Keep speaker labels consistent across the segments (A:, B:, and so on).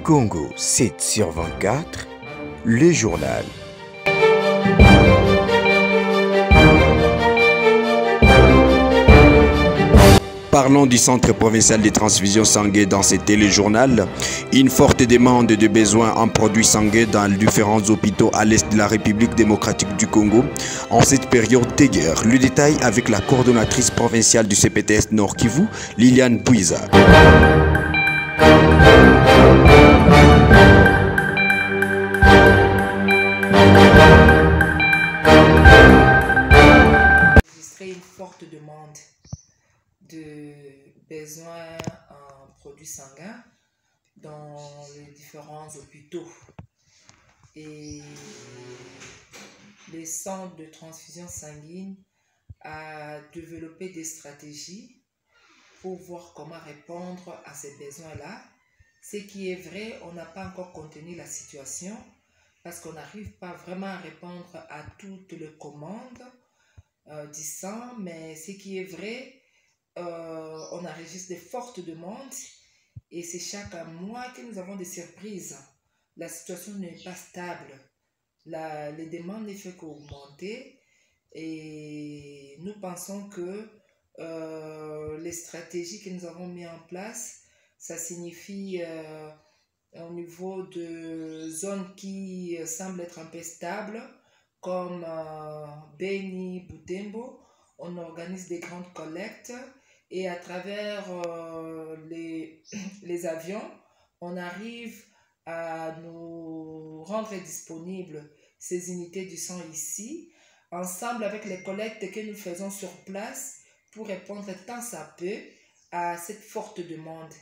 A: Congo 7/24, le journal. Parlons du Centre provincial de transfusion sanguine dans ce téléjournal. Une forte demande de besoins en produits sanguins dans différents hôpitaux à l'est de la République démocratique du Congo en cette période de guerre. Le détail avec la coordonnatrice provinciale du CPTS Nord Kivu, Liliane Bouiza.
B: Une forte demande de besoins en produits sanguins dans les différents hôpitaux. Et les centres de transfusion sanguine a développé des stratégies pour voir comment répondre à ces besoins-là. Ce qui est vrai, on n'a pas encore contenu la situation parce qu'on n'arrive pas vraiment à répondre à toutes les commandes du sang, mais ce qui est vrai, on enregistre de fortes demandes et c'est chaque mois que nous avons des surprises. La situation n'est pas stable. Les demandes ne font qu'augmenter et nous pensons que les stratégies que nous avons mises en place, ça signifie au niveau de zones qui semblent être un peu stables, comme Beni, Butembo, on organise des grandes collectes et à travers les avions, on arrive à nous rendre disponibles ces unités du sang ici, ensemble avec les collectes que nous faisons sur place pour répondre tant ça peut à cette forte demande.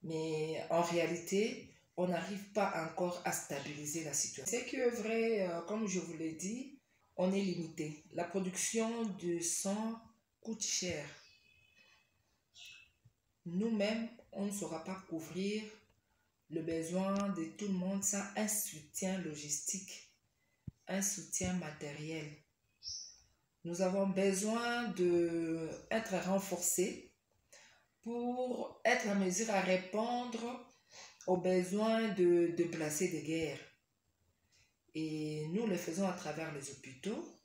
B: Mais en réalité, on n'arrive pas encore à stabiliser la situation. Ce qui est vrai, comme je vous l'ai dit, on est limité. La production de sang coûte cher. Nous-mêmes, on ne saura pas couvrir le besoin de tout le monde sans un soutien logistique, un soutien matériel. Nous avons besoin d'être renforcés pour être en mesure à répondre aux besoins de déplacés de guerre. Et nous le faisons à travers les hôpitaux.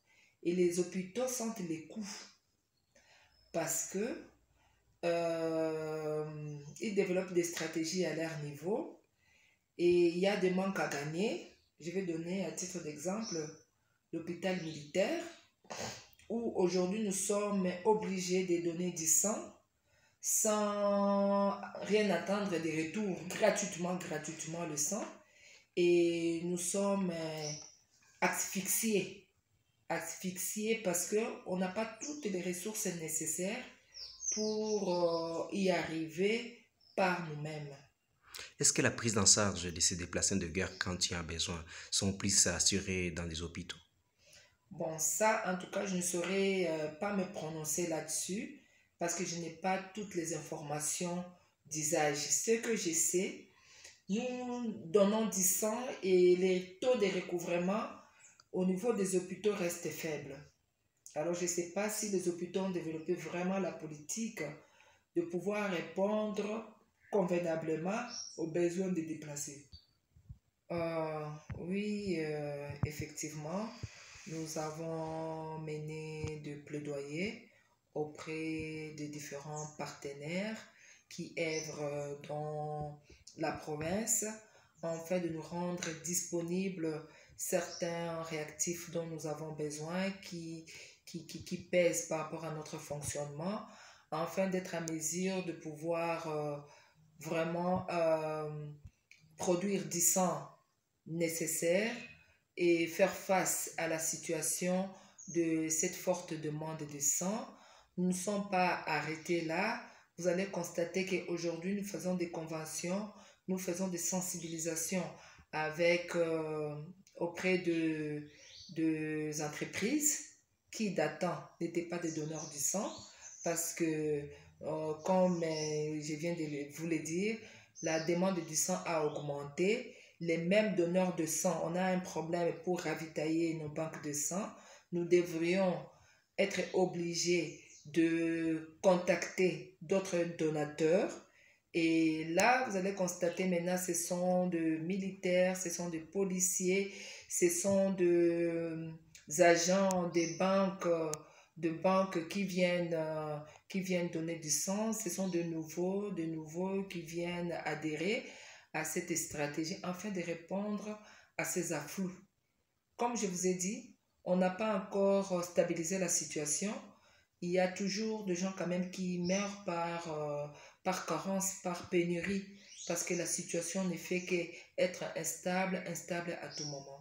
B: Et les hôpitaux sentent les coûts parce que ils développent des stratégies à leur niveau et il y a des manques à gagner. Je vais donner à titre d'exemple l'hôpital militaire où aujourd'hui nous sommes obligés de donner du sang sans rien attendre des retours gratuitement le sang. Et nous sommes asphyxiés parce qu'on n'a pas toutes les ressources nécessaires pour y arriver par nous-mêmes.
C: Est-ce que la prise en charge de ces déplacés de guerre quand il y a besoin sont plus assurées dans les hôpitaux?
B: Bon, ça, en tout cas, je ne saurais pas me prononcer là-dessus parce que je n'ai pas toutes les informations d'usage. Ce que je sais, nous donnons du sang et les taux de recouvrement au niveau des hôpitaux restent faibles. Alors, je ne sais pas si les hôpitaux ont développé vraiment la politique de pouvoir répondre convenablement aux besoins des déplacés. Oui, effectivement, nous avons mené de plaidoyer auprès des différents partenaires qui œuvrent dans la province afin de nous rendre disponibles certains réactifs dont nous avons besoin qui pèsent par rapport à notre fonctionnement afin d'être en mesure de pouvoir vraiment produire du sang nécessaire et faire face à la situation de cette forte demande de sang. Nous ne sommes pas arrêtés là. Vous allez constater qu'aujourd'hui, nous faisons des conventions, nous faisons des sensibilisations auprès de entreprises qui datant n'étaient pas des donneurs du sang parce que, comme je viens de vous le dire, la demande du sang a augmenté. Les mêmes donneurs de sang, on a un problème pour ravitailler nos banques de sang. Nous devrions être obligés de contacter d'autres donateurs Et là, vous allez constater maintenant, ce sont de militaires, ce sont de policiers, ce sont des agents des banques qui viennent donner du sens. Ce sont de nouveaux qui viennent adhérer à cette stratégie afin de répondre à ces afflux. Comme je vous ai dit, on n'a pas encore stabilisé la situation. Il y a toujours des gens quand même qui meurent par carence, par pénurie, parce que la situation ne fait qu'être instable à tout moment.